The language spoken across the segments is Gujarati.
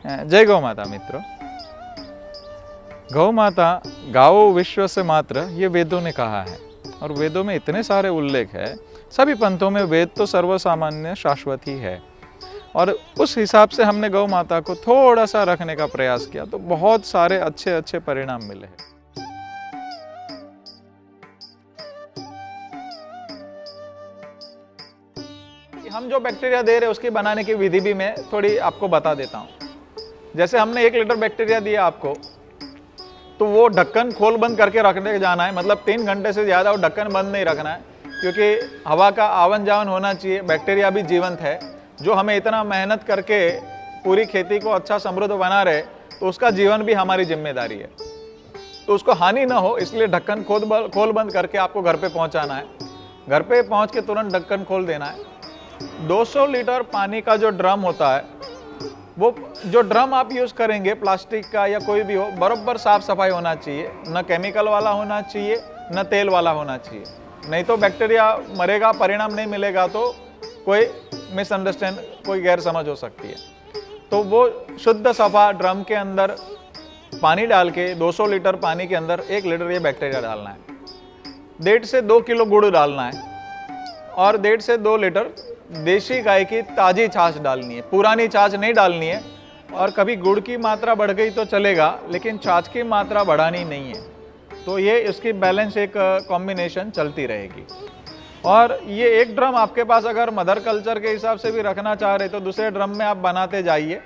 जय गौ माता मित्रों। गौ माता गाओ विश्व से मात्र, ये वेदों ने कहा है और वेदों में इतने सारे उल्लेख है। सभी पंथों में वेद तो सर्वसामान्य शाश्वत ही है और उस हिसाब से हमने गौ माता को थोड़ा सा रखने का प्रयास किया तो बहुत सारे अच्छे अच्छे परिणाम मिले हैं। हम जो बैक्टीरिया दे रहे हैं उसकी बनाने की विधि भी मैं थोड़ी आपको बता देता हूँ। जैसे हमने 1 लीटर बैक्टीरिया दिया आपको, तो वो ढक्कन खोल बंद करके रखने जाना है। मतलब 3 घंटे से ज़्यादा वो ढक्कन बंद नहीं रखना है, क्योंकि हवा का आवन जावन होना चाहिए। बैक्टीरिया भी जीवंत है, जो हमें इतना मेहनत करके पूरी खेती को अच्छा समृद्ध बना रहे, तो उसका जीवन भी हमारी जिम्मेदारी है। तो उसको हानि ना हो इसलिए ढक्कन खोल बंद करके आपको घर पे पहुंचाना है। घर पे पहुंच के तुरंत ढक्कन खोल देना है। 200 लीटर पानी का जो ड्रम होता है, वो जो ड्रम आप यूज़ करेंगे प्लास्टिक का या कोई भी हो, बराबर साफ सफाई होना चाहिए। न केमिकल वाला होना चाहिए, न तेल वाला होना चाहिए, नहीं तो बैक्टीरिया मरेगा, परिणाम नहीं मिलेगा तो कोई मिसअंडरस्टैंड, कोई गैर समझ हो सकती है। तो वो शुद्ध सफा ड्रम के अंदर पानी डाल के 200 लीटर पानी के अंदर 1 लीटर ये बैक्टीरिया डालना है। 1.5 से 2 किलो गुड़ डालना है और 1.5 से 2 लीटर देशी गाय की ताजी छाछ डालनी है। पुरानी छाछ नहीं डालनी है। और कभी गुड़ की मात्रा बढ़ गई तो चलेगा, लेकिन छाछ की मात्रा बढ़ानी नहीं है। तो ये इसकी बैलेंस एक कॉम्बिनेशन चलती रहेगी। और ये एक ड्रम आपके पास अगर मदर कल्चर के हिसाब से भी रखना चाह रहे तो दूसरे ड्रम में आप बनाते जाइए।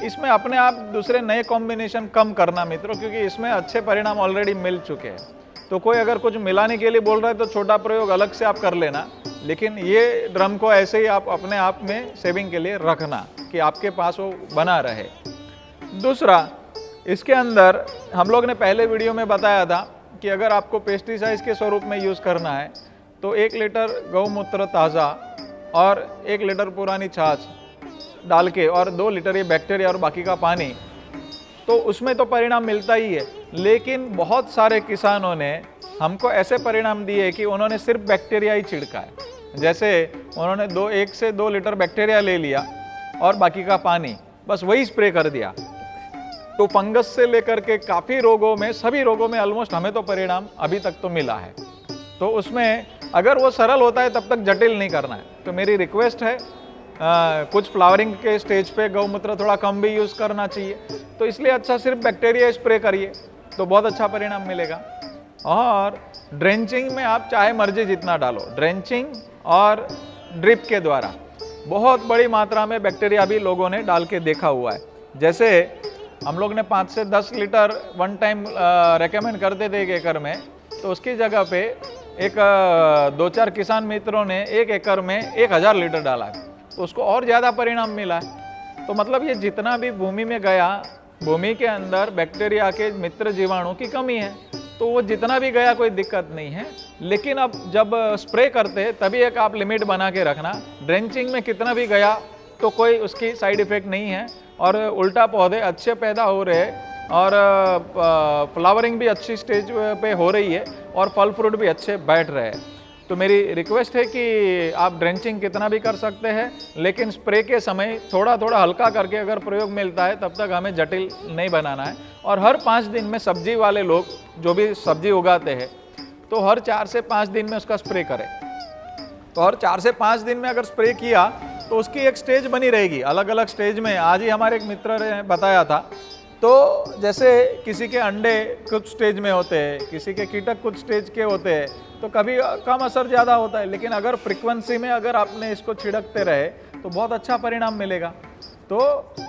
इसमें अपने आप दूसरे नए कॉम्बिनेशन कम करना मित्रों, क्योंकि इसमें अच्छे परिणाम ऑलरेडी मिल चुके हैं। तो कोई अगर कुछ मिलाने के लिए बोल रहा है तो छोटा प्रयोग अलग से आप कर लेना, लेकिन ये ड्रम को ऐसे ही आप अपने आप में सेविंग के लिए रखना कि आपके पास वो बना रहे। दूसरा, इसके अंदर हम लोग ने पहले वीडियो में बताया था कि अगर आपको पेस्टिसाइड्स के स्वरूप में यूज़ करना है तो 1 लीटर गौमूत्र ताज़ा और 1 लीटर पुरानी छाछ डाल के और 2 लीटर ये बैक्टीरिया और बाकी का पानी, तो उसमें तो परिणाम मिलता ही है। लेकिन बहुत सारे किसानों ने हमको ऐसे परिणाम दिए कि उन्होंने सिर्फ बैक्टीरिया ही छिड़का है। जैसे उन्होंने 1 से 2 लीटर बैक्टीरिया ले लिया और बाकी का पानी, बस वही स्प्रे कर दिया। तो फंगस से लेकर के काफ़ी रोगों में, सभी रोगों में ऑलमोस्ट हमें तो परिणाम अभी तक तो मिला है। तो उसमें अगर वो सरल होता है तब तक जटिल नहीं करना है। तो मेरी रिक्वेस्ट है, कुछ फ्लावरिंग के स्टेज पे गौमूत्र थोड़ा कम भी यूज़ करना चाहिए। तो इसलिए अच्छा सिर्फ बैक्टीरिया स्प्रे करिए तो बहुत अच्छा परिणाम मिलेगा। और ड्रेंचिंग में आप चाहे मर्जी जितना डालो, ड्रेंचिंग और ड्रिप के द्वारा बहुत बड़ी मात्रा में बैक्टीरिया भी लोगों ने डाल के देखा हुआ है। जैसे हम लोग ने 5 से 10 लीटर वन टाइम रेकमेंड करते थे 1 एकड़ में, तो उसकी जगह पे 2-4 किसान मित्रों ने 1 एकड़ में 1000 लीटर डाला है, तो उसको और ज़्यादा परिणाम मिला है। तो मतलब ये जितना भी भूमि में गया, भूमि के अंदर बैक्टीरिया के मित्र जीवाणु की कमी है, तो वो जितना भी गया कोई दिक्कत नहीं है। लेकिन अब जब स्प्रे करते हैं तभी एक आप लिमिट बना के रखना। ड्रेंचिंग में कितना भी गया तो कोई उसकी साइड इफेक्ट नहीं है और उल्टा पौधे अच्छे पैदा हो रहे हैं और फ्लावरिंग भी अच्छी स्टेज पे हो रही है और फल फ्रूट भी अच्छे बैठ रहे हैं। तो मेरी रिक्वेस्ट है कि आप ड्रेंचिंग कितना भी कर सकते हैं, लेकिन स्प्रे के समय थोड़ा थोड़ा हल्का करके अगर प्रयोग मिलता है तब तक हमें जटिल नहीं बनाना है। और हर 5 दिन में सब्जी वाले लोग जो भी सब्जी उगाते हैं तो हर 4 से 5 दिन में उसका स्प्रे करें। तो हर 4 से 5 दिन में अगर स्प्रे किया तो उसकी एक स्टेज बनी रहेगी, अलग अलग स्टेज में। आज ही हमारे एक मित्र ने बताया था, तो जैसे किसी के अंडे कुछ स्टेज में होते हैं, किसी के कीटक कुछ स्टेज के होते हैं, तो कभी कम असर ज़्यादा होता है। लेकिन अगर फ्रीक्वेंसी में अगर आपने इसको छिड़कते रहे तो बहुत अच्छा परिणाम मिलेगा। तो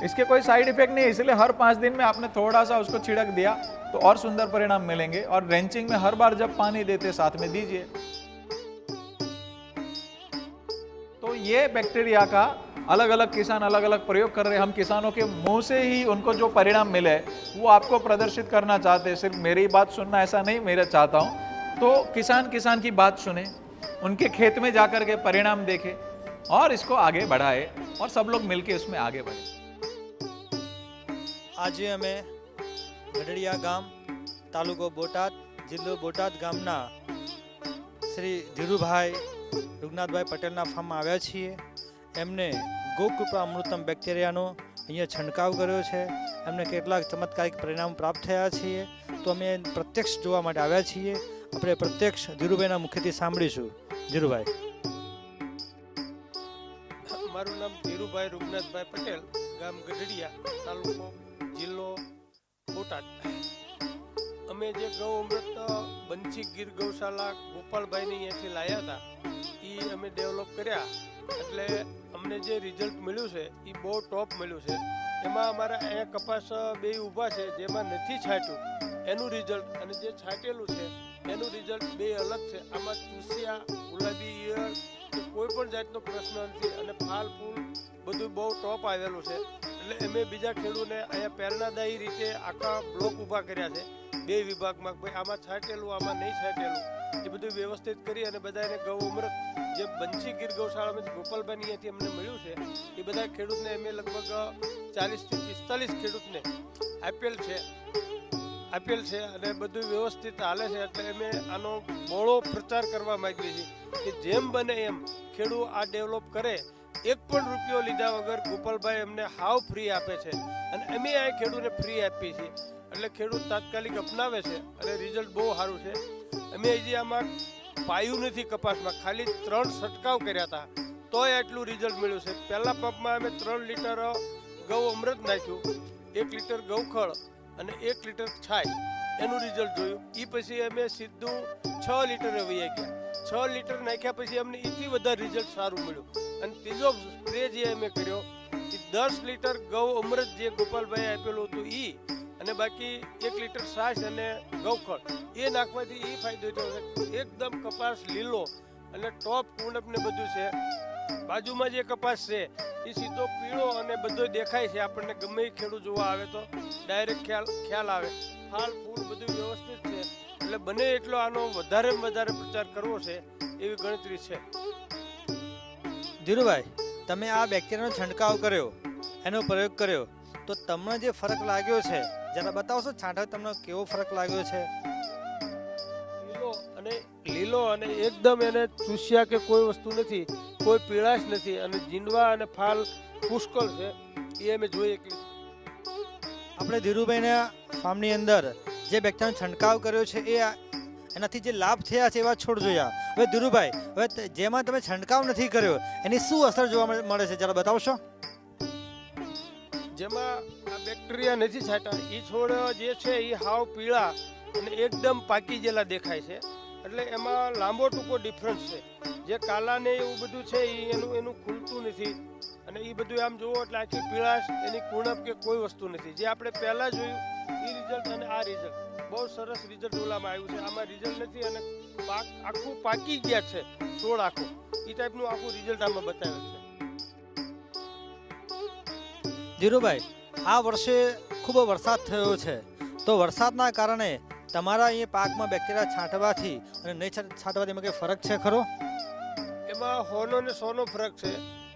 इसके कोई साइड इफेक्ट नहीं है, इसलिए हर 5 दिन में आपने थोड़ा सा उसको छिड़क दिया तो और सुंदर परिणाम मिलेंगे। और ड्रेंचिंग में हर बार जब पानी देते साथ में दीजिए। तो ये बैक्टीरिया का अलग अलग किसान अलग अलग प्रयोग कर रहे हैं। हम किसानों के मुंह से ही उनको जो परिणाम मिले वो आपको प्रदर्शित करना चाहते हैं। सिर्फ मेरी बात सुनना ऐसा नहीं, मेरा चाहता हूँ तो किसान की बात सुने, उनके खेत में जाकर के परिणाम देखे और इसको आगे बढ़ाए और सब लोग मिलके इसमें आगे बढ़े। આજે અમે ગઢડિયા ગામ, તાલુકો બોટાદ, જિલ્લો બોટાદ ગામના શ્રી ધીરુભાઈ રૂગનાથભાઈ પટેલના ફાર્મમાં આવ્યા છીએ। એમને ગોકૃપા અમૃતમ બેક્ટેરિયાનો અહીંયા છંટકાવ કર્યો છે, એમને કેટલાક ચમત્કારિક પરિણામ પ્રાપ્ત થયા છીએ, તો અમે પ્રત્યક્ષ જોવા માટે આવ્યા છીએ. આપણે પ્રત્યક્ષ ધીરુભાઈના મુખેથી સાંભળીશું. ધીરુભાઈ. મારું નામ ધીરુભાઈ રૂપનાથભાઈ પટેલ, ગામ ગઢડિયા, તાલુકો જિલ્લો બોટાદ. અમે જે ગૌ અમૃત બંસી ગીર ગૌશાલા ગોપાલભાઈની અહીંયાથી લાવ્યા હતા એ અમે ડેવલપ કર્યા. એટલે અમને જે રિઝલ્ટ મળ્યું છે એ બહુ ટોપ મળ્યું છે. એમાં અમારા અહીંયા કપાસ બે ઊભા છે, જેમાં નથી છાંટ્યું એનું રિઝલ્ટ અને જે છાંટેલું છે એનું રિઝલ્ટ બે અલગ છે. આમાં ચૂસિયા, ગુલાબી ઈયળ કે કોઈ પણ જાતનો પ્રશ્ન નથી અને ફાલ ફૂલ બધું બહુ ટોપ આવેલું છે. એટલે અમે બીજા ખેડૂતને અહીંયા પ્રેરણાદાયી રીતે આખા બ્લોક ઊભા કર્યા છે બે વિભાગમાં. ભાઈ આમાં છાંટેલું, આમાં નહીં છાંટેલું, એ બધું વ્યવસ્થિત કરી અને બધાને ગૌ અમૃત જે બંસી ગીર ગૌશાળામાં ગોપાલભાઈ અહીંયાથી અમને મળ્યું છે એ બધા ખેડૂતને અમે લગભગ 40 થી 45 ખેડૂતને આપેલ છે અને બધું વ્યવસ્થિત હાલે છે. એટલે અમે આનો બહોળો પ્રચાર કરવા માંગીએ છીએ કે જેમ બને એમ ખેડૂત આ ડેવલપ કરે. એક પણ રૂપિયો લીધા વગર ગોપાલભાઈ અમને હાવ ફ્રી આપે છે અને અમે આ ખેડૂતને ફ્રી આપીએ છીએ. એટલે ખેડૂત તાત્કાલિક અપનાવે છે અને રિઝલ્ટ બહુ સારું છે. અમે હજી આમાં પાયું નથી કપાસમાં, ખાલી 3 છંટકાવ કર્યા હતા તોય આટલું રિઝલ્ટ મળ્યું છે. પહેલા પંપમાં અમે 3 લીટર ગૌ અમૃત નાખ્યું, 1 લીટર ગૌખળ અને 1 લીટર છાશ, એનું રિઝલ્ટ જોયું. એ પછી અમે સીધું 6 લીટર વહી ગયા. 6 લીટર નાખ્યા પછી અમને એથી વધારે રિઝલ્ટ સારું મળ્યું. અને ત્રીજો સ્પ્રે જે અમે કર્યો એ 10 લીટર ગૌ અમૃત જે ગોપાલભાઈ આપેલું હતું એ, અને બાકી 1 લીટર છાશ અને ગૌખળ એ નાખવાથી એ ફાયદો થયો છે. એકદમ કપાસ લીલો અને ટોપ કુંડપ ને બધું છે. બાજુમાં જે કપાસ છે એ સીધો પીળો અને બધો દેખાય છે. આપણને ગમે એ ખેડૂત જોવા આવે તો ડાયરેક્ટ ખ્યાલ આવે. ફાલ ફૂલ બધું વ્યવસ્થિત છે. એટલે બને એટલો આનો વધારેમાં વધારે પ્રચાર કરવો છે એવી ગણતરી છે. ધીરુભાઈ, તમે આ બેક્ટેરિયાનો છંટકાવ કર્યો, એનો પ્રયોગ કર્યો, તો તમને જે ફરક લાગ્યો છે જરા બતાવશો? છાંટવા તમને કેવો ફરક લાગ્યો છે? લીલો અને એકદમ એને ચૂસ્યા કે કોઈ વસ્તુ નથી, કોઈ પીળાશ નથી અને જીંડવા અને ફાલ પુષ્કળ છે એ અમે જોઈએ. આપણે ધીરુભાઈના ફાર્મની અંદર જે બેક્ટેરિયાનો છંટકાવ કર્યો છે એનાથી જે લાભ થયા છે એવા છોડ જોયા. હવે ધીરુભાઈ, હવે જેમાં તમે છંટકાવ નથી કર્યો એની શું અસર જોવા મળે છે જરા બતાવશો? જેમાં આ બેક્ટેરિયા નથી છાંટા એ છોડ જે છે એ હાવ પીળા અને એકદમ પાકી ગયેલા દેખાય છે. એટલે એમાં લાંબો ટૂંકો ડિફરન્સ છે. જે કાલા ને એવું બધું છે એનું ખુલતું નથી અને એ બધું આમ જુઓ એટલે આખી પીળાશ, એની કુણપ કે કોઈ વસ્તુ નથી. જે આપણે પહેલા જોયું એ રિઝલ્ટ અને આ રિઝલ્ટ બહુ સરસ રિઝલ્ટ ઓલામાં આવ્યું છે. આમાં રિઝલ્ટ નથી અને આખું પાકી ગયા છે છોડ આખો, એ ટાઈપનું આખું રિઝલ્ટ આમાં બતાવેલ છે. ધીરુભાઈ, આ વર્ષે ખૂબ વરસાદ થયો છે, તો વરસાદના કારણે તમારા અહીંયા પાકમાં બેક્ટેરિયા છાંટવાથી અને નહીં છાંટવાથી એમાં કંઈ ફરક છે ખરો? એમાં હોનો ને સોનો ફરક છે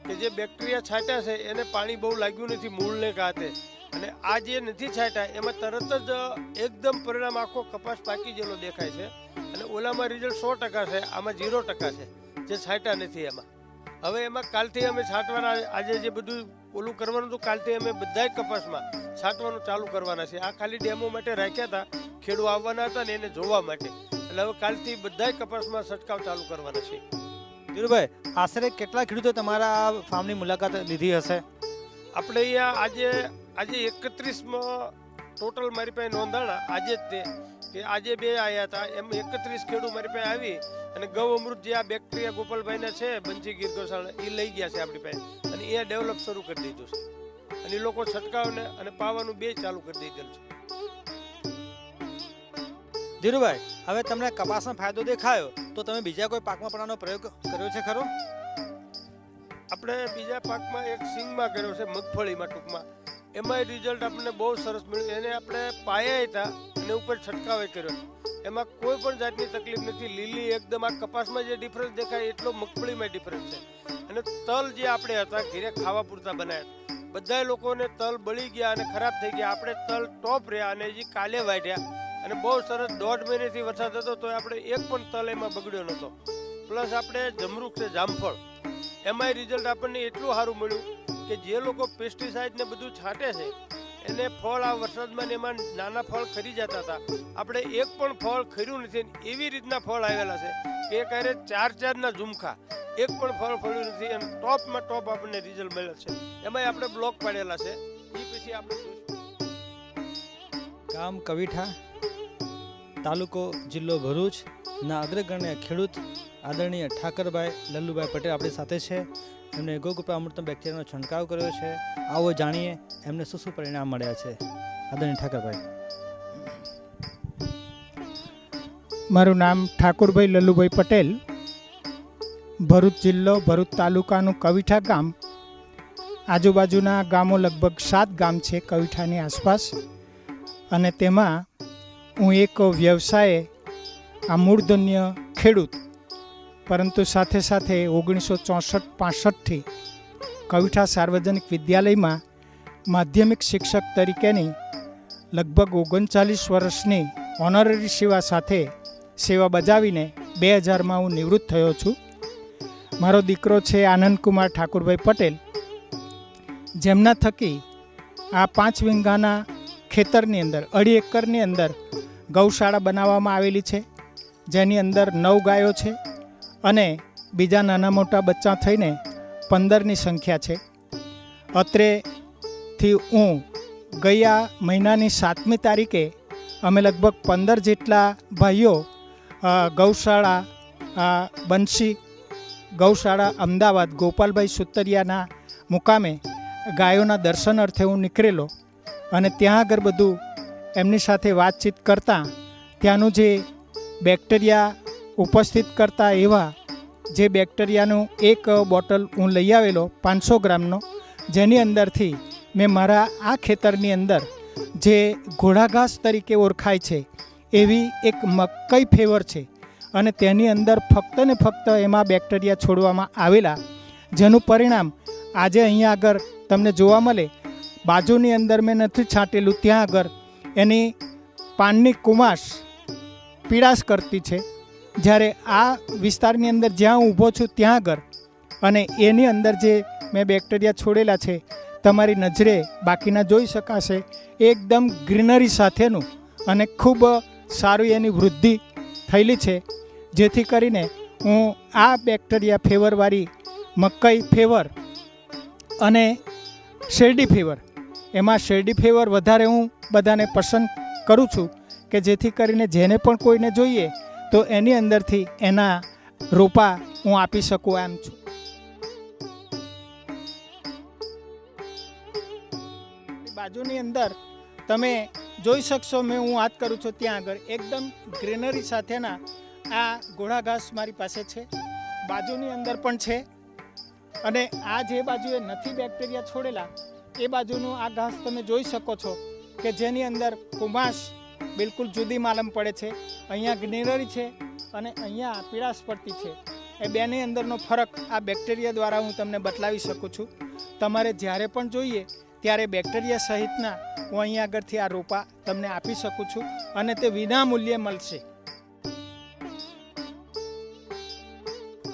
કે જે બેક્ટેરિયા છાંટ્યા છે એને પાણી બહુ લાગ્યું નથી મૂળને ગાતે, અને આ જે નથી છાંટ્યા એમાં તરત જ એકદમ પરિણામ આખો કપાસ પાકી ગયેલો દેખાય છે. અને ઓલામાં રિઝલ્ટ 100% છે, આમાં 0% છે જે છાંટ્યા નથી એમાં. હવે એમાં કાલથી અમે છાંટવાના, આજે જે બધું ઓલું કરવાનું હતું કાલથી અમે બધા કપાસમાં છાંટવાનું ચાલુ કરવાના છે. આ ખાલી ડેમો માટે રાખ્યા હતા, ખેડૂત આવવાના હતા ને એને જોવા માટે. એટલે હવે કાલથી બધા કપાસમાં છંટકાવ ચાલુ કરવાના છે. ધીરુભાઈ, આશરે કેટલા ખેડૂતો તમારા આ ફાર્મની મુલાકાત લીધી હશે? આપણે અહીંયા આજે 31માં ટોટલ મારી પાસે નોંધાણા આજે જ તે કે આજે 2 આવ્યા હતા, એમ 31 ખેડૂત મારી પાસે આવી અને ગૌ અમૃત જે આ બેક્ટેરિયા ગોપાલભાઈના છે બંસી ગીર ગૌશાળા એ લઈ ગયા છે આપણી પાસે અને અહીંયા ડેવલપ શરૂ કરી દીધું છે. અને એ લોકો છંટકાવને અને પાવાનું 2 ચાલુ કરી દીધેલ છે. ધીરુભાઈ, હવે તમને કપાસનો ફાયદો દેખાયો તો તમે બીજા કોઈ પાકમાં પણ આનો પ્રયોગ કર્યો છે ખરો? આપણે બીજા પાકમાં એક સિંગમાં કર્યો છે, મગફળીમાં ટૂંકમાં. એમાંય રિઝલ્ટ આપણને બહુ સરસ મળ્યું. એને આપણે પાયા હતા અને ઉપર છંટકાવ કર્યો. એમાં કોઈ પણ જાતની તકલીફ નથી. લીલી એકદમ, આ કપાસમાં જે ડિફરન્સ દેખાય એટલો મગફળીમાં ડિફરન્સ છે. અને તલ જે આપણે હતા ઘરે ખાવા પૂરતા બનાવ્યા, બધા લોકોને તલ બળી ગયા અને ખરાબ થઈ ગયા. આપણે તલ ટોપ રહ્યા અને હજી કાલે વાઢ્યા અને બહુ સરસ 1.5 મહિનેથી વરસાદ હતો તો આપણે એક પણ તલ એમાં બગડ્યો નહોતો. પ્લસ આપણે જમરૂખ છે જામફળ, એમાંય રિઝલ્ટ આપણને એટલું સારું મળ્યું કે જે લોકો પેસ્ટિસાઇડ ને બધું છાંટે છે એને ફળ આ વરસાદમાં ને એમાં નાના ફળ ખરી જતા હતા. આપણે એક પણ ફળ ખર્યું નથી. એવી રીતના ફળ આવેલા છે કે ક્યારે 4-4 ના ઝુમખા, એક પણ ફળ ફળ્યું નથી અને ટોપમાં ટોપ આપણને રિઝલ્ટ મળે છે. એમાંય આપણે બ્લોક પાડેલા છે. એ પછી આપણે ગામ કવિઠા, તાલુકો જિલ્લો ભરૂચ ના અગ્રગણ્ય ખેડૂત આદરણીય ઠાકરભાઈ લલ્લુભાઈ પટેલ આપણી સાથે છે. એમને ગોકૃપા અમૃતમ બેક્ટેરિયાનો છંટકાવ કર્યો છે. આવો જાણીએ એમને શું શું પરિણામ મળ્યા છે. આદરણીય ઠાકરભાઈ. મારું નામ ઠાકુરભાઈ લલ્લુભાઈ પટેલ, ભરૂચ જિલ્લો ભરૂચ તાલુકાનું કવિઠા ગામ. આજુબાજુના ગામો લગભગ 7 ગામ છે કવિઠાની આસપાસ, અને તેમાં હું એક વ્યવસાયે આ મૂળધન્ય ખેડૂત, પરંતુ સાથે સાથે 1964-65થી કવિઠા સાર્વજનિક વિદ્યાલયમાં માધ્યમિક શિક્ષક તરીકેની લગભગ 39 વર્ષની ઓનરરી સાથે સેવા બજાવીને 2000માં હું નિવૃત્ત થયો છું. મારો દીકરો છે આનંદકુમાર ઠાકુરભાઈ પટેલ, જેમના થકી આ 5 વીંઘાના ખેતરની અંદર 2.5 એકરની અંદર ગૌશાળા બનાવવામાં આવેલી છે, જેની અંદર 9 ગાયો છે અને બીજા નાના મોટા બચ્ચા થઈને 15ની સંખ્યા છે. અત્રેથી હું ગયા મહિનાની 7મી તારીખે અમે લગભગ 15 જેટલા ભાઈઓ ગૌશાળા બંસી ગૌશાળા અમદાવાદ ગોપાલભાઈ સુતરિયાના મુકામે ગાયોના દર્શન અર્થે હું નીકળેલો, અને ત્યાં આગળ બધું એમની સાથે વાતચીત કરતાં ત્યાંનું જે બેક્ટેરિયા ઉપસ્થિત કરતા એવા જે બેક્ટેરિયાનું એક બોટલ હું લઈ આવેલો 500 ગ્રામનો, જેની અંદરથી મેં મારા આ ખેતરની અંદર જે ઘોડાઘાસ તરીકે ઓળખાય છે એવી એક મકઈ ફેવર છે, અને તેની અંદર ફક્ત ને ફક્ત એમાં બેક્ટેરિયા છોડવામાં આવેલા, જેનું પરિણામ આજે અહીંયા આગળ તમને જોવા મળે. બાજુની અંદર મેં નથી છાંટેલું, ત્યાં આગળ એની પાનની કુમાશ પીળાશ કરતી છે, જ્યારે આ વિસ્તારની અંદર જ્યાં હું ઊભો છું ત્યાં આગળ અને એની અંદર જે મેં બેક્ટેરિયા છોડેલા છે તમારી નજરે બાકીના જોઈ શકાશે. એકદમ ગ્રીનરી સાથેનું અને ખૂબ સારી એની વૃદ્ધિ થયેલી છે, જેથી કરીને હું આ બેક્ટેરિયા ફેવરવાળી મકઈ ફેવર અને શેરડી ફેવર, એમાં શેરડી ફેવર વધારે હું બધાને પસંદ કરું છું કે જેથી કરીને જેને પણ કોઈને જોઈએ તો એની અંદરથી એના રોપા હું આપી શકું એમ છું. બાજુની અંદર તમે જોઈ શકશો, મેં હું વાત કરું છું ત્યાં આગળ એકદમ ગ્રીનરી સાથેના આ ઘોડાઘાસ મારી પાસે છે, બાજુની અંદર પણ છે, અને આ જે બાજુએ નથી બેક્ટેરિયા છોડેલા એ બાજુનું આ ઘાસ તમે જોઈ શકો છો કે જેની અંદર કુમાશ બિલકુલ જુદી માલમ પડે છે. અહીંયા ગ્રીનરી છે અને અહીંયા પીળાશ પડતી છે. એ બેની અંદરનો ફરક આ બેક્ટેરિયા દ્વારા હું તમને બતલાવી શકું છું. તમારે જ્યારે પણ જોઈએ ત્યારે બેક્ટેરિયા સહિતના હું અહીંયા આગળથી આ રોપા તમને આપી શકું છું, અને તે વિના મૂલ્યે મળશે.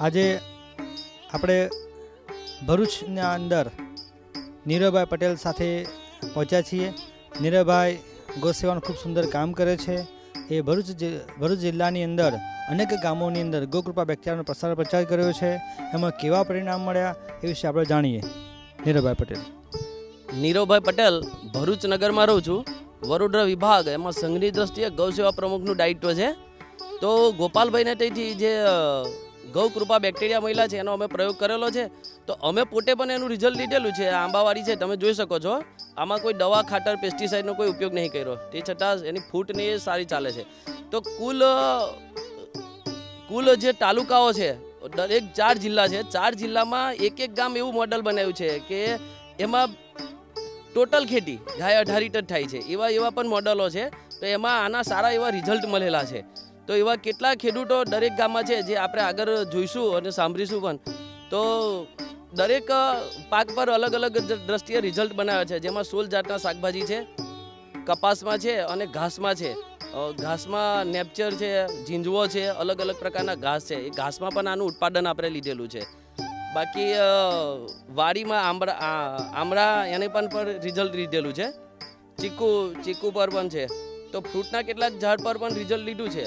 આજે આપણે ભરૂચના અંદર નીરવભાઈ પટેલ સાથે પહોંચ્યા છીએ. નીરવભાઈ ગૌસેવાનું ખૂબ સુંદર કામ કરે છે. એ ભરૂચ જિલ્લાની અંદર અનેક ગામોની અંદર ગોકૃપા બેક્ટેરિયાનો પ્રચાર કર્યો છે. એમાં કેવા પરિણામ મળ્યા એ વિશે આપણે જાણીએ. નીરવભાઈ પટેલ. નીરવભાઈ પટેલ, ભરૂચ નગરમાં રહું છું. વડોદરા વિભાગ એમાં સંઘની દ્રષ્ટિએ ગૌસેવા પ્રમુખનું દાયિત્વ છે. તો ગોપાલભાઈને તેથી જે ગૌકૃપા બેક્ટેરિયા મહિલા છે એનો અમે પ્રયોગ કરેલો છે. તો અમે પોતે પણ એનું રિઝલ્ટ લીધેલું છે. આંબાવાડી છે, તમે જોઈ શકો છો. આમાં કોઈ દવા ખાતર પેસ્ટિસાઇડનો કોઈ ઉપયોગ નહીં કર્યો, તે છતાં એની ફૂટ ને એ સારી ચાલે છે. તો કુલ જે તાલુકાઓ છે, દરેક 4 જિલ્લા છે, 4 જિલ્લામાં એક ગામ એવું મોડલ બનાવ્યું છે કે એમાં ટોટલ ખેતી ગાય આધારિત જ થાય છે. એવા પણ મોડલો છે. તો એમાં આના સારા એવા રિઝલ્ટ મળેલા છે. તો એવા કેટલા ખેડૂતો દરેક ગામમાં છે જે આપણે આગળ જોઈશું અને સાંભળીશું પણ. તો દરેક પાક પર અલગ અલગ દ્રષ્ટિએ રિઝલ્ટ બનાવ્યા છે, જેમાં 16 જાતના શાકભાજી છે, કપાસમાં છે અને ઘાસમાં છે. ઘાસમાં નેપચર છે, ઝીંઝવો છે, અલગ અલગ પ્રકારના ઘાસ છે. એ ઘાસમાં પણ આનું ઉત્પાદન આપણે લીધેલું છે. બાકી વાડીમાં આમળા એને પણ રિઝલ્ટ લીધેલું છે. ચીકુ પર પણ છે. તો ફ્રૂટના કેટલાક ઝાડ પર પણ રિઝલ્ટ લીધું છે.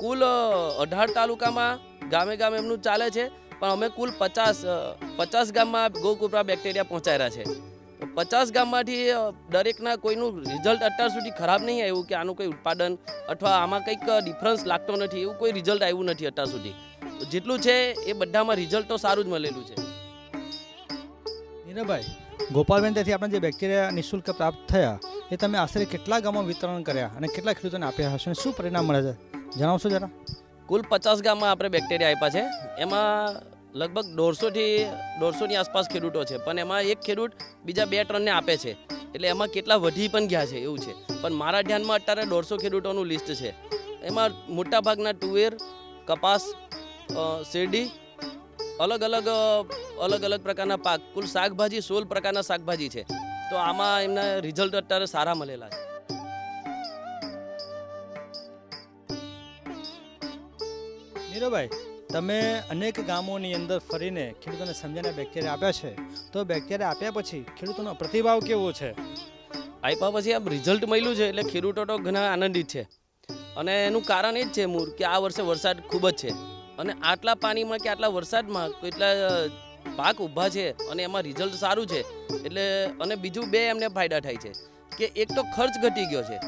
કુલ 18 તાલુકામાં ગામે ગામે એમનું ચાલે છે, પણ અમે કુલ 50 ગામમાં ગૌકુપરા બેક્ટેરિયા પહોંચાડ્યા છે. 50 ગામમાંથી દરેકના કોઈનું રિઝલ્ટ અત્યાર સુધી ખરાબ નહીં આવ્યું કે આનું કોઈ ઉત્પાદન અથવા આમાં કંઈક ડિફરન્સ લાગતો નથી, એવું કોઈ રિઝલ્ટ આવ્યું નથી અત્યાર સુધી. જેટલું છે એ બધામાં રિઝલ્ટ તો સારું જ મળેલું છે. નીરવભાઈ, ગોપાલબેન ત્યાંથી આપણે જે બેક્ટેરિયા નિઃશુલ્ક પ્રાપ્ત થયા એ તમે આશરે કેટલા ગામમાં વિતરણ કર્યા અને કેટલા ખેડૂતોને આપ્યા હશે અને શું પરિણામ મળે છે જણાવશો જરા? કુલ 50 ગામમાં આપણે બેક્ટેરિયા આપ્યા છે. એમાં લગભગ 150ની આસપાસ ખેડૂતો છે, પણ એમાં એક ખેડૂત બીજા 2-3ને આપે છે, એટલે એમાં કેટલા વધી પણ ગયા છે એવું છે. પણ મારા ધ્યાનમાં અત્યારે 150 ખેડૂતોનું લિસ્ટ છે. એમાં મોટાભાગના તુવેર, કપાસ, શેરડી, અલગ અલગ પ્રકારના પાક, કુલ શાકભાજી 16 પ્રકારના શાકભાજી છે. તો આમાં એમના રિઝલ્ટ અત્યારે સારા મળેલા છે. નીરવભાઈ, તમે અનેક ગામોની અંદર ફરીને ખેડૂતોને સમજાવીને બેક્ટેરિયા આપ્યા છે, તો બેક્ટેરિયા આપ્યા પછી ખેડૂતોનો પ્રતિભાવ કેવો છે? આપ્યા પછી આમ રિઝલ્ટ મળ્યું છે એટલે ખેડૂતો તો ઘણા આનંદિત છે. અને એનું કારણ એ જ છે મૂળ કે આ વર્ષે વરસાદ ખૂબ જ છે, અને આટલા પાણીમાં કે આટલા વરસાદમાં કેટલા પાક ઊભા છે અને એમાં રિઝલ્ટ સારું છે. એટલે અને બીજું એમને ફાયદા થાય છે કે એક તો ખર્ચ ઘટી ગયો છે,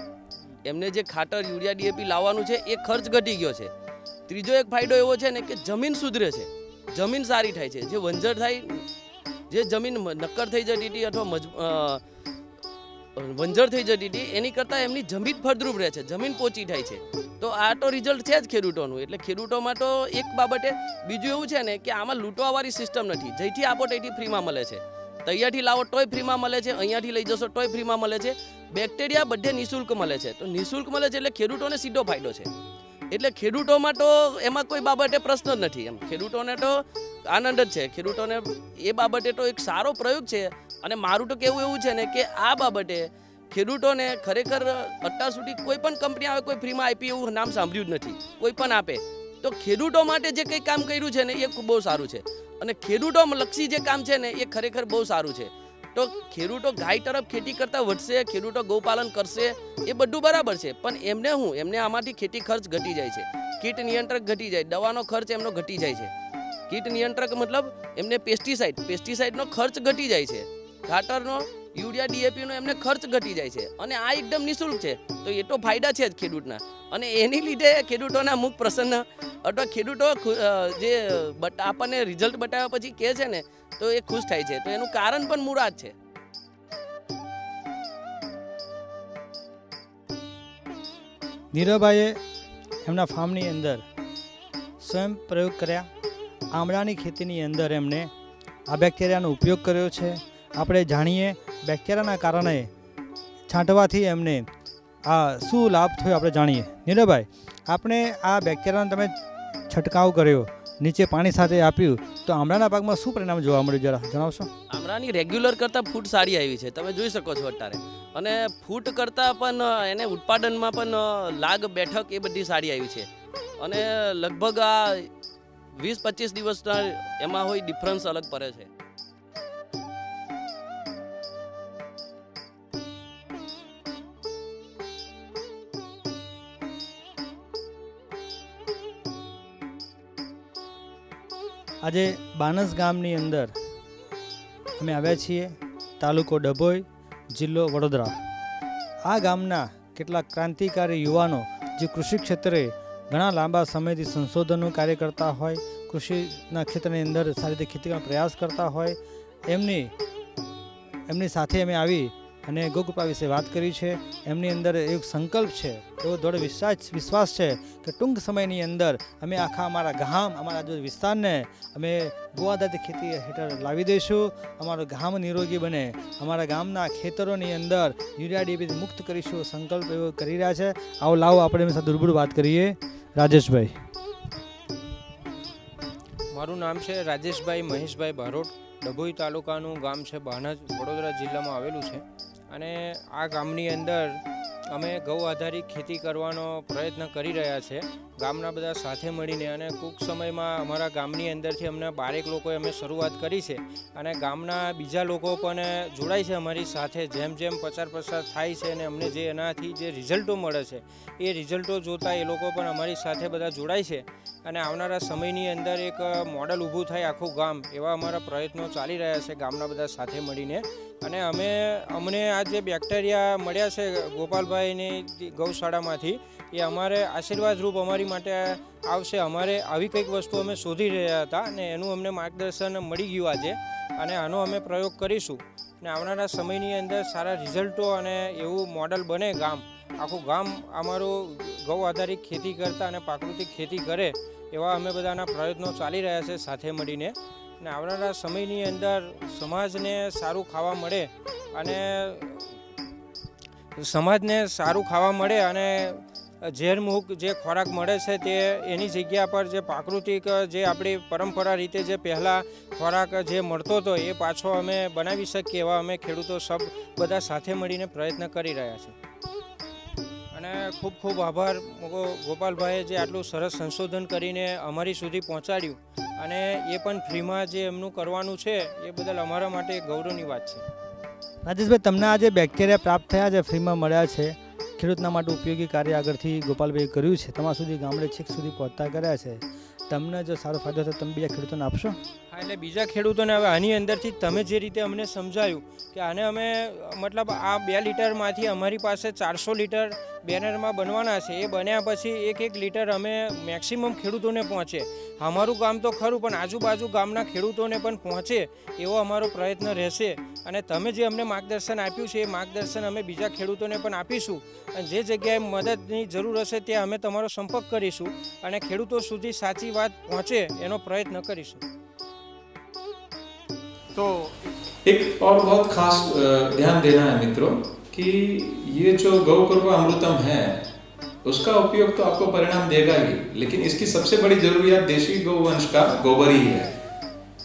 એમને જે ખાતર યુરિયા ડીએપી લાવવાનું છે એ ખર્ચ ઘટી ગયો છે. ત્રીજો એક ફાયદો એવો છે ને કે જમીન સુધરે છે, જમીન સારી થાય છે. જે વંજર થાય, જે જમીન નક્કર થઈ જતી હતી અથવા વંજર થઈ જતી હતી એની કરતાં એમની જમીન ફળદ્રુપ રહે છે, જમીન પોચી થાય છે. તો આ તો રિઝલ્ટ છે જ ખેડૂતોનું. એટલે ખેડૂતોમાં તો એક બાબતે બીજું એવું છે ને કે આમાં લૂંટવાવાળી સિસ્ટમ નથી. જેથી આપો તેથી ફ્રીમાં મળે છે, તૈયારથી લાવો તોય ફ્રીમાં મળે છે, અહીંયાથી લઈ જશો તોય ફ્રીમાં મળે છે. બેક્ટેરિયા બધે નિઃશુલ્ક મળે છે. તો નિઃશુલ્ક મળે છે એટલે ખેડૂતોને સીધો ફાયદો છે. એટલે ખેડૂતોમાં તો એમાં કોઈ બાબતે પ્રશ્ન જ નથી. એમ ખેડૂતોને તો આનંદ જ છે. ખેડૂતોને એ બાબતે તો એક સારો પ્રયોગ છે. અને મારું તો કહેવું એવું છે ને કે આ બાબતે ખેડૂતોને ખરેખર અત્યાર સુધી કોઈ પણ કંપની આવે કોઈ ફ્રીમાં આપી એવું નામ સાંભળ્યું જ નથી. કોઈ પણ આપે તો ખેડૂતો માટે જે કંઈ કામ કર્યું છે ને એ ખૂબ બહુ સારું છે. અને ખેડૂતો લક્ષી જે કામ છે ને એ ખરેખર બહુ સારું છે. તો ખેડૂતો ગાય તરફ ખેતી કરતા વધશે, ખેડૂતો ગૌપાલન કરશે, એ બધું બરાબર છે. પણ એમને આમાંથી ખેતી ખર્ચ ઘટી જાય છે, કીટ નિયંત્રક ઘટી જાય, દવાનો ખર્ચ એમનો ઘટી જાય છે. કીટ નિયંત્રક મતલબ એમને પેસ્ટિસાઇડનો ખર્ચ ઘટી જાય છે, ખાતરનો યુરિયા ડીએપીનો એમને ખર્ચ ઘટી જાય છે. અને આ એકદમ નિઃશુલ્ક છે. તો એ તો ફાયદા છે જ ખેડૂતના. અને એની લીધે ખેડૂતોના મુખ પ્રસન્ન અથવા ખેડૂતો જે આપણને રિઝલ્ટ બતાવ્યા પછી કહે છે ને તો એ ખુશ થાય છે. તો એનું કારણ પણ મુરાદ છે. નીરવભાઈએ એમના ફાર્મની અંદર સ્વયં પ્રયોગ કર્યા. આમળાની ખેતીની અંદર એમણે આ બેક્ટેરિયાનો ઉપયોગ કર્યો છે. આપણે જાણીએ બેક્ટેરિયાના કારણે છાંટવાથી એમને આ શું લાભ થયો આપણે જાણીએ. નીરવભાઈ, આપણે આ બેક્ટેરિયાનો તમે છંટકાવ કર્યો, નીચે પાણી સાથે આપ્યું, તો આમળાના પાકમાં શું પરિણામ જોવા મળ્યું જરા જણાવશો? આમળાની રેગ્યુલર કરતાં ફૂટ સારી આવી છે, તમે જોઈ શકો છો અત્યારે. અને ફૂટ કરતાં પણ એને ઉત્પાદનમાં પણ લાગ બેઠક એ બધી સારી આવી છે. અને લગભગ આ 20-25 દિવસના એમાં હોય ડિફરન્સ અલગ પડે છે. આજે બાનસ ગામની અંદર અમે આવ્યા છીએ, તાલુકો ડભોઈ, જિલ્લો વડોદરા. આ ગામના કેટલાક ક્રાંતિકારી યુવાનો જે કૃષિ ક્ષેત્રે ઘણા લાંબા સમયથી સંશોધનનું કાર્ય કરતા હોય, કૃષિના ક્ષેત્રની અંદર સારી રીતે ખેતી કરવાનો પ્રયાસ કરતા હોય, એમની સાથે અમે આવી અને ગૌકૃપા વિશે વાત કરી છે. એમની અંદર એક સંકલ્પ છે, એવો દૃઢ વિશ્વાસ છે કે ટૂંક સમયની અંદર અમે આખા અમારા ગામ, અમારા આજુ વિસ્તારને અમે ગૌ આધારિત ખેતી હેઠળ લાવી દઈશું. અમારું ગામ નિરોગી બને, અમારા ગામના ખેતરોની અંદર યુરિયા ડીએપી મુક્ત કરીશું, સંકલ્પ એવો કરી રહ્યા છે. લાવો આપણે એમની સાથે રૂબરૂ વાત કરીએ. રાજેશભાઈ. મારું નામ છે રાજેશભાઈ મહેશભાઈ બારોટ. ડભોઈ તાલુકાનું ગામ છે બાનજ, વડોદરા જિલ્લામાં આવેલું છે. અને આ ગામની અંદર અમે ગૌ આધારિત ખેતી કરવાનો પ્રયત્ન કરી રહ્યા છે. ગામના બધા સાથે મળીને અને ટૂંક સમયમાં અમારા ગામની અંદરથી અમને 12 લોકોએ અમે શરૂઆત કરી છે અને ગામના બીજા લોકો પણ જોડાય છે અમારી સાથે. જેમ જેમ પ્રચાર પ્રસાર થાય છે અને અમને જે એનાથી જે રિઝલ્ટો મળે છે એ રિઝલ્ટો જોતા એ લોકો પણ અમારી સાથે બધા જોડાય છે અને આવનારા સમયની અંદર એક મોડલ ઊભું થાય આખું ગામ, એવા અમારા પ્રયત્નો ચાલી રહ્યા છે ગામના બધા સાથે મળીને. અને અમને આ જે બેક્ટેરિયા મળ્યા છે ગોપાલભાઈની ગૌશાળામાંથી, એ અમારે આશીર્વાદરૂપ અમારી માટે આવશે. અમારે આવી કંઈક વસ્તુ અમે શોધી રહ્યા હતા અને એનું અમને માર્ગદર્શન મળી ગયું આજે, અને આનો અમે પ્રયોગ કરીશું અને આવનારા સમયની અંદર સારા રિઝલ્ટો અને એવું મોડલ બને ગામ, આખું ગામ અમારું ગૌ આધારિત ખેતી કરતા અને પ્રાકૃતિક ખેતી કરે એવા અમે બધાના પ્રયત્નો ચાલી રહ્યા છે સાથે મળીને. અને આવનારા સમયની અંદર સમાજને સારું ખાવા મળે અને ઝેરમુક્ત જે ખોરાક મળે છે તે એની જગ્યા પર જે પ્રાકૃતિક જે આપણી પરંપરા રીતે જે પહેલાં ખોરાક જે મળતો હતો એ પાછો અમે બનાવી શકીએ એવા અમે ખેડૂતો સબ બધા સાથે મળીને પ્રયત્ન કરી રહ્યા છે. અને ખૂબ ખૂબ આભાર ગોપાલભાઈએ જે આટલું સરસ સંશોધન કરીને અમારી સુધી પહોંચાડ્યું અને એ પણ ફ્રીમાં જે એમનું કરવાનું છે એ બદલ અમારા માટે ગૌરવની વાત છે. રાજેશભાઈ, તમને આ જે બેક્ટેરિયા પ્રાપ્ત થયા છે, ફ્રીમાં મળ્યા છે, ખેડૂતના માટે ઉપયોગી કાર્ય આગળથી ગોપાલભાઈએ કર્યું છે, તમારા સુધી ગામડે છેક સુધી પહોંચતા કર્યા છે, તમને જો સારો ફાયદો થાય તમે બીજા ખેડૂતોને આપશો? હા, એટલે બીજા ખેડૂતોને હવે આની અંદરથી તમે જે રીતે અમને સમજાયું કે આને અમે મતલબ આ 2 લીટરમાંથી અમારી પાસે 400 લીટર બેનરમાં બનવાના છે, એ બન્યા પછી 1 લીટર અમે મેક્સિમમ ખેડૂતોને પહોંચે. અમારું ગામ તો ખરું પણ આજુબાજુ ગામના ખેડૂતોને પણ પહોંચે એવો અમારો પ્રયત્ન રહેશે. અને તમે જે અમને માર્ગદર્શન આપ્યું છે એ માર્ગદર્શન અમે બીજા ખેડૂતોને પણ આપીશું અને જે જગ્યાએ મદદની જરૂર હશે ત્યાં અમે તમારો સંપર્ક કરીશું અને ખેડૂતો સુધી સાચી વાત પહોંચે એનો પ્રયત્ન કરીશું. तो एक और बहुत खास ध्यान देना है मित्रों कि ये जो गौ कृपा अमृतम है उसका उपयोग तो आपको परिणाम देगा ही, लेकिन इसकी सबसे बड़ी जरूरियात देशी गौवंश का गोबर ही है.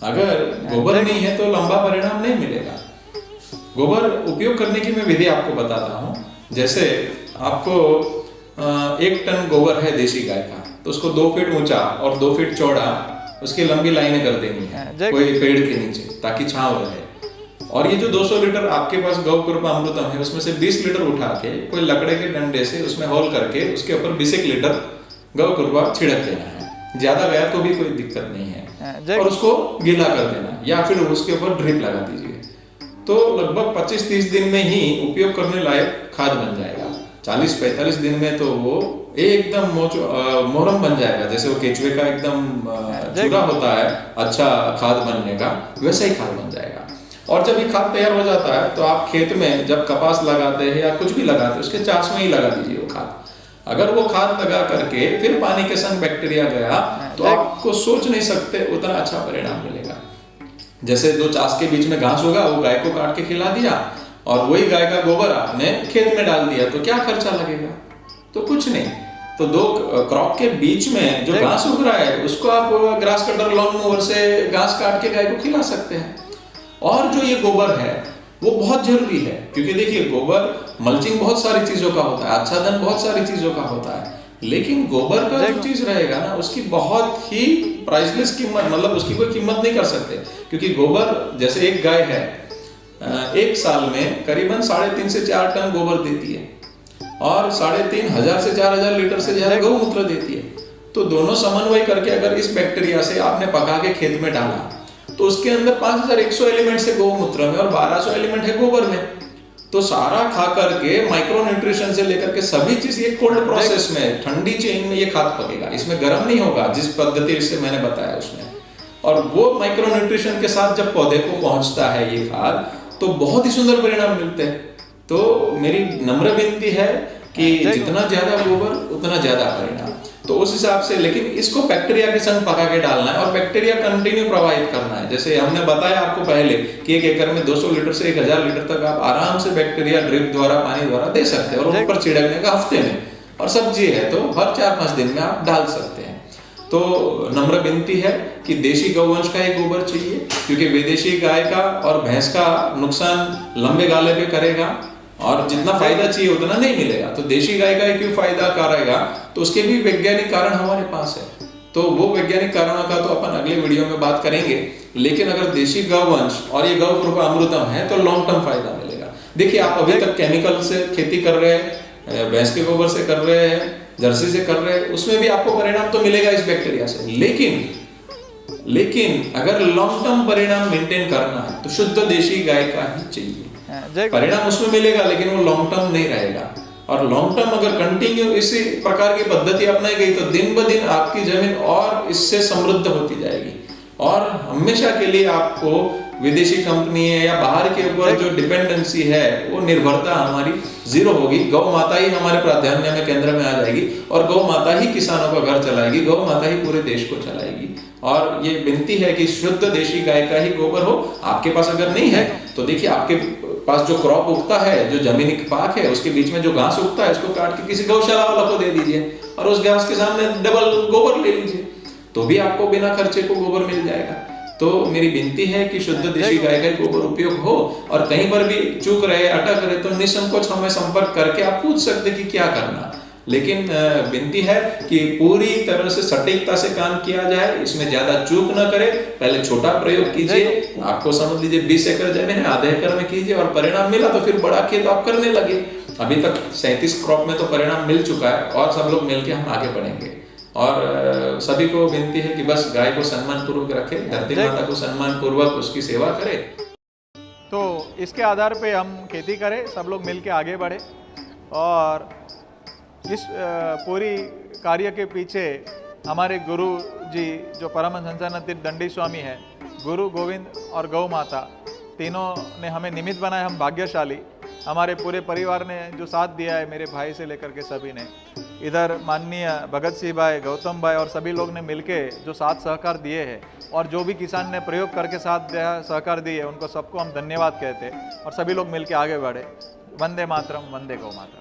अगर गोबर नहीं है तो लंबा परिणाम नहीं मिलेगा. गोबर उपयोग करने की मैं विधि आपको बताता हूँ. जैसे आपको 1 टन गोबर है देशी गाय का, तो उसको 2 फीट ऊंचा और 2 फीट चौड़ा उसकी लंबी लाइनें कर देनी है कोई पेड़ के नीचे, ताकि छांव रहे. और ये जो 200 लीटर आपके पास गौ कृपा अमृतम है उसमें से 20 लीटर उठा के कोई लकड़े के डंडे से उसमें होल करके उसके ऊपर 20 लीटर गौ कृपा छिड़क देना है. ज्यादा गया तो भी कोई दिक्कत नहीं है, और उसको गीला कर देना या फिर उसके ऊपर ड्रिप लगा दीजिए. तो लगभग 25-30 दिन में ही उपयोग करने लायक खाद बन जाएगा. 40-45 दिन में तो वो एकदम मोरम बन जाएगा. जैसे वो केचुए का एकदम चूरा होता है अच्छा खाद बनने का, वैसा ही खाद बन जाएगा. और जब ये खाद तैयार हो जाता है तो आप खेत में जब कपास लगाते हैं या कुछ भी लगाते हैं उसके चास में ही लगा दीजिए वो खाद. अगर वो खाद लगा करके फिर पानी के संग बैक्टीरिया गया तो आपको सोच नहीं सकते उतना अच्छा परिणाम मिलेगा. जैसे 2 चास के बीच में घास होगा, वो गाय को काट के खिला दिया और वही गाय का गोबर आपने खेत में डाल दिया, तो क्या खर्चा लगेगा? तो कुछ नहीं. तो 2 क्रॉप के बीच में जो घास उग रहा है उसको आप ग्रास कटर लॉन मूवर से घास काट के गाय को खिला सकते हैं. और जो ये गोबर है वो बहुत जरूरी है, क्योंकि देखिए गोबर मल्चिंग बहुत सारी चीजों का होता है, आच्छादन बहुत सारी चीजों का होता है, लेकिन गोबर का जो चीज रहेगा ना उसकी बहुत ही प्राइसलेस कीमत, मतलब उसकी कोई कीमत नहीं कर सकते. क्योंकि गोबर जैसे एक गाय है 1 साल में करीबन 3.5 से 4 टन गोबर देती है और 3,500 से 4,000 लीटर से ज्यादा गौमूत्र देती है. तो दोनों समन्वय करके अगर इस बैक्टीरिया से आपने पका के खेत में डाला तो उसके अंदर 5,100 एलिमेंट्स है गौमूत्र में और 1,200 एलिमेंट है गोबर में. तो सारा खा करके माइक्रो न्यूट्रिशन से लेकर के सभी चीज ये कोल्ड प्रोसेस में ठंडी चेन में ये खाद पकेगा. इसमें गर्म नहीं होगा जिस पद्धति से मैंने बताया उसमें. और वो माइक्रो न्यूट्रिशन के साथ जब पौधे को पहुंचता है ये खाद तो बहुत ही सुंदर परिणाम मिलते हैं. तो मेरी नम्र विनती है कि जितना ज्यादा गोबर उतना ज्यादा परिणाम. तो उस हिसाब से, लेकिन इसको बैक्टीरिया के संग पका के डालना है और बैक्टीरिया कंटिन्यू प्रवाहित करना है. जैसे हमने बताया आपको पहले कि 1 एकड़ में 200 लीटर से 1,000 लीटर तक आप आराम से बैक्टीरिया ड्रिप द्वारा पानी द्वारा दे सकते हैं और ऊपर छिड़कने का हफ्ते में. और सब्जी है तो हर 4-5 दिन में आप डाल सकते हैं. तो नम्र विनती है कि देशी गौवंश का ही गोबर चाहिए, क्योंकि विदेशी गाय का और भैंस का नुकसान लंबे गाले पे करेगा और जितना फायदा चाहिए उतना नहीं मिलेगा। तो देशी गाय का क्यों फायदा करेगा, तो उसके भी वैज्ञानिक कारण हमारे पास है। तो वो वैज्ञानिक कारणों का तो अपन अगले वीडियो में बात करेंगे। लेकिन अगर देशी गौवंश और ये गौ कृपा अमृतम है तो लॉन्ग टर्म फायदा मिलेगा। देखिए आप अभी तक केमिकल से खेती कर रहे हैं, भैंस के गोबर से कर रहे हैं, जर्सी से कर रहे हैं, उसमें भी आपको परिणाम तो मिलेगा इस बैक्टीरिया से। लेकिन अगर लॉन्ग टर्म परिणाम मेंटेन करना है तो शुद्ध देशी गाय का ही चाहिए। परिणाम उसमें मिलेगा लेकिन वो लॉन्ग टर्म नहीं रहेगा। और लॉन्ग टर्म अगर कंटिन्यू इसी प्रकार की पद्धति अपनाई गई तो दिन ब दिन आपकी जमीन और इससे समृद्ध होती जाएगी और हमेशा के लिए आपको विदेशी कंपनी है या बाहर के ऊपर जो डिपेंडेंसी है वो निर्भरता हमारी जीरो होगी। गौ माता ही हमारे प्राधान्य में केंद्र में आ जाएगी और गौ माता ही किसानों का घर चलाएगी, गौ माता ही पूरे देश को चलाएगी। और ये विनती है कि शुद्ध देशी गाय का ही गोबर हो। आपके पास अगर नहीं है तो देखिए आपके पास जो क्रॉप उगता है, जो जमीनी पाक है, उसके बीच में जो घास उगता है उसको काट के किसी गौशाला वाला को दे दीजिए और उस घास के सामने डबल गोबर ले लीजिए तो भी आपको बिना खर्चे को गोबर मिल जाएगा। तो मेरी विनती है कि शुद्ध देशी गाय का गोबर उपयोग हो और कहीं पर भी चूक रहे, अटक रहे तो निसंकोच हमें संपर्क करके आप पूछ सकते कि क्या करना। लेकिन विनती है कि पूरी तरह से सटीकता से काम किया जाए, इसमें ज्यादा चूक न करे। पहले छोटा प्रयोग कीजिए, आपको समझ लीजिए 20 एकड़ जमीन है, आधे एकड़ में कीजिए और परिणाम मिला तो फिर बड़ा खेत आप करने लगे। अभी तक 37 क्रॉप में तो परिणाम मिल चुका है और सब लोग मिलकर हम आगे बढ़ेंगे। और सभी को विनती है कि बस गाय को सम्मान पूर्वक रखे, धरती माता को सम्मान पूर्वक उसकी सेवा करे। तो इसके आधार पे हम खेती करें, सब लोग मिलके आगे बढ़े और इस पूरी कार्य के पीछे हमारे गुरु जी जो परमहंस हंसानंद दंडी स्वामी है, गुरु गोविंद और गौ माता तीनों ने हमें निमित्त बनाया। हम भाग्यशाली, हमारे पूरे परिवार ने जो साथ दिया है, मेरे भाई से लेकर के सभी ने, इधर माननीय भगत सिंह भाई, गौतम भाई और सभी लोग ने मिलके जो साथ सहकार दिए हैं और जो भी किसान ने प्रयोग करके साथ सहकार दिए उनको सबको हम धन्यवाद कहते हैं और सभी लोग मिलके आगे बढ़े। वंदे मातरम, वंदे गौ माता।